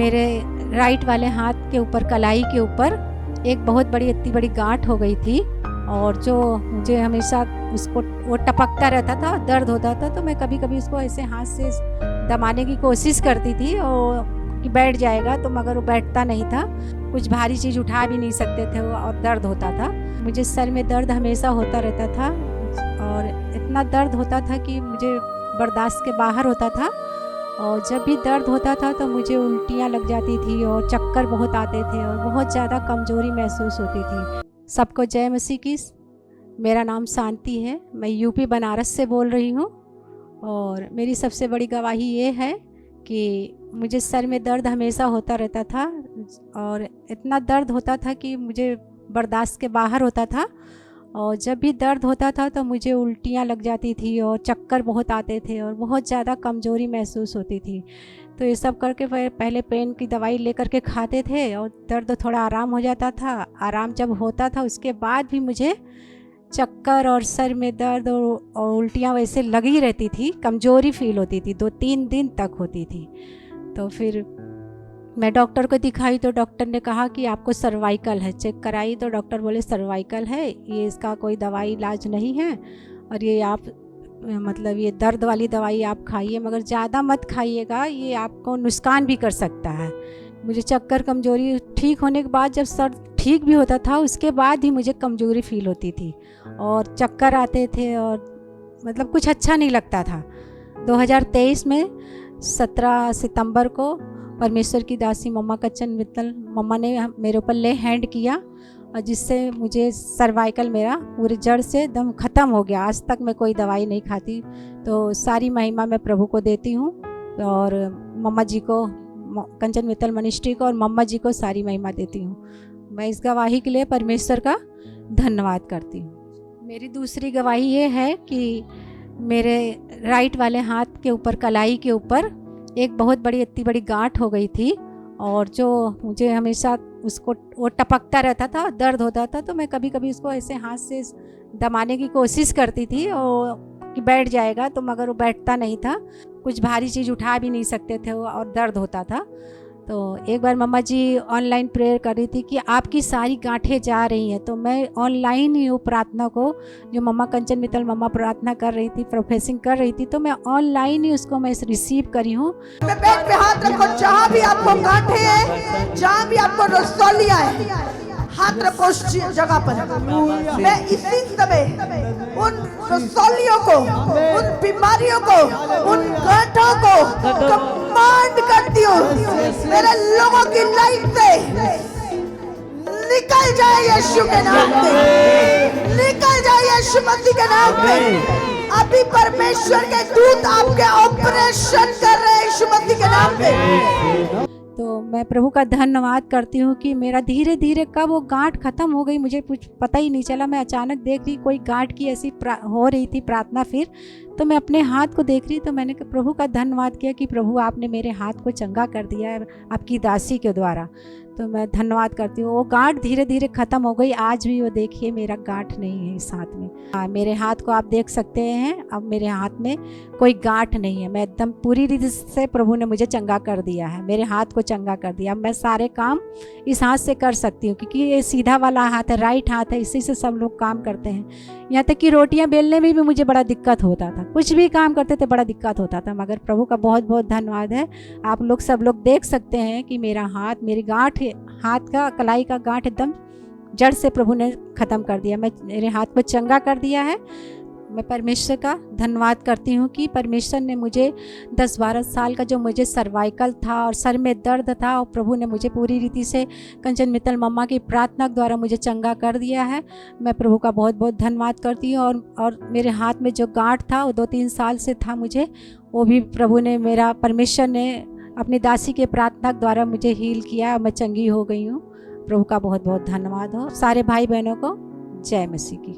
मेरे राइट वाले हाथ के ऊपर कलाई के ऊपर एक बहुत बड़ी इतनी बड़ी गांठ हो गई थी और जो मुझे हमेशा उसको वो टपकता रहता था, दर्द होता था, तो मैं कभी कभी उसको ऐसे हाथ से दबाने की कोशिश करती थी और कि बैठ जाएगा, तो मगर वो बैठता नहीं था। कुछ भारी चीज़ उठा भी नहीं सकते थे और दर्द होता था। मुझे सर में दर्द हमेशा होता रहता था और इतना दर्द होता था कि मुझे बर्दाश्त के बाहर होता था। और जब भी दर्द होता था तो मुझे उल्टियाँ लग जाती थी और चक्कर बहुत आते थे और बहुत ज़्यादा कमज़ोरी महसूस होती थी। सबको जय मसीह की। मेरा नाम शांति है, मैं यूपी बनारस से बोल रही हूँ। और मेरी सबसे बड़ी गवाही ये है कि मुझे सर में दर्द हमेशा होता रहता था और इतना दर्द होता था कि मुझे बर्दाश्त के बाहर होता था। और जब भी दर्द होता था तो मुझे उल्टियाँ लग जाती थी और चक्कर बहुत आते थे और बहुत ज़्यादा कमज़ोरी महसूस होती थी। तो ये सब करके पहले पेन की दवाई लेकर के खाते थे और दर्द थोड़ा आराम हो जाता था। आराम जब होता था उसके बाद भी मुझे चक्कर और सर में दर्द और उल्टियाँ वैसे लगी रहती थी, कमज़ोरी फील होती थी, 2-3 दिन तक होती थी। तो फिर मैं डॉक्टर को दिखाई तो डॉक्टर ने कहा कि आपको सर्वाइकल है। चेक कराई तो डॉक्टर बोले सर्वाइकल है, ये इसका कोई दवाई इलाज नहीं है और ये आप मतलब ये दर्द वाली दवाई आप खाइए, मगर ज़्यादा मत खाइएगा, ये आपको नुकसान भी कर सकता है। मुझे चक्कर कमज़ोरी ठीक होने के बाद जब सर ठीक भी होता था उसके बाद ही मुझे कमज़ोरी फील होती थी और चक्कर आते थे और मतलब कुछ अच्छा नहीं लगता था। 2023 में 17 सितंबर को परमेश्वर की दासी मम्मा कंचन मित्तल मम्मा ने मेरे ऊपर ले हैंड किया और जिससे मुझे सर्वाइकल मेरा पूरे जड़ से एकदम ख़त्म हो गया। आज तक मैं कोई दवाई नहीं खाती, तो सारी महिमा मैं प्रभु को देती हूँ और मम्मा जी को, कंचन मित्तल मिनिस्ट्री को और मम्मा जी को सारी महिमा देती हूँ। मैं इस गवाही के लिए परमेश्वर का धन्यवाद करती हूँ। मेरी दूसरी गवाही ये है कि मेरे राइट वाले हाथ के ऊपर कलाई के ऊपर एक बहुत बड़ी इतनी बड़ी गांठ हो गई थी और जो मुझे हमेशा उसको वो टपकता रहता था, दर्द होता था, तो मैं कभी कभी उसको ऐसे हाथ से दबाने की कोशिश करती थी और कि बैठ जाएगा, तो मगर वो बैठता नहीं था। कुछ भारी चीज़ उठा भी नहीं सकते थे और दर्द होता था। तो एक बार मम्मा जी ऑनलाइन प्रेयर कर रही थी कि आपकी सारी गांठें जा रही हैं, तो मैं ऑनलाइन ही वो प्रार्थना को, जो मम्मा कंचन मित्तल मम्मा प्रार्थना कर रही थी, प्रोफेसिंग कर रही थी, तो मैं ऑनलाइन ही उसको मैं रिसीव करी हूँ। पेट पे हाथ रखो, जहाँ भी आपको गांठें हैं, जहाँ भी आपको रसौलियाँ हैं, हाथ रखो उस जगह पर। मैं इसी समय उन रसौलियों को, उन बीमारियों को, उन गांठों को कमांड करती हूँ, मेरे लोगों की लाइफ से निकल जाए यीशु के नाम पे, निकल जाए यीशु मसीह के नाम पे। अभी परमेश्वर के दूत आपके ऑपरेशन कर रहे हैं यीशु मसीह के नाम पे। तो मैं प्रभु का धन्यवाद करती हूँ कि मेरा धीरे धीरे कब वो गांठ खत्म हो गई मुझे कुछ पता ही नहीं चला। मैं अचानक देख रही कोई गांठ की ऐसी हो रही थी प्रार्थना, फिर तो मैं अपने हाथ को देख रही, तो मैंने प्रभु का धन्यवाद किया कि प्रभु आपने मेरे हाथ को चंगा कर दिया है आपकी दासी के द्वारा। तो मैं धन्यवाद करती हूँ। वो गांठ धीरे धीरे ख़त्म हो गई। आज भी वो देखिए मेरा गांठ नहीं है इस हाथ में। हाँ, मेरे हाथ को आप देख सकते हैं, अब मेरे हाथ में कोई गांठ नहीं है। मैं एकदम पूरी रीति से प्रभु ने मुझे चंगा कर दिया है, मेरे हाथ को चंगा कर दिया। मैं सारे काम इस हाथ से कर सकती हूँ क्योंकि ये सीधा वाला हाथ है, राइट हाथ है, इसी से सब लोग काम करते हैं। यहाँ तक कि रोटियाँ बेलने में भी मुझे बड़ा दिक्कत होता था, कुछ भी काम करते थे बड़ा दिक्कत होता था, मगर प्रभु का बहुत बहुत धन्यवाद है। आप लोग सब लोग देख सकते हैं कि मेरा हाथ, मेरी गांठ, हाथ का कलाई का गांठ एकदम जड़ से प्रभु ने ख़त्म कर दिया। मेरे हाथ को चंगा कर दिया है। मैं परमेश्वर का धन्यवाद करती हूँ कि परमेश्वर ने मुझे 10-12 साल का जो मुझे सर्वाइकल था और सर में दर्द था, और प्रभु ने मुझे पूरी रीति से कंचन मित्तल मम्मा की प्रार्थना द्वारा मुझे चंगा कर दिया है। मैं प्रभु का बहुत बहुत धन्यवाद करती हूँ। और मेरे हाथ में जो गांठ था वो 2-3 साल से था मुझे, वो भी प्रभु ने, मेरा परमेश्वर ने अपनी दासी के प्रार्थना द्वारा मुझे हील किया, मैं चंगी हो गई हूँ। प्रभु का बहुत बहुत धन्यवाद हो। सारे भाई बहनों को जय मसीह की।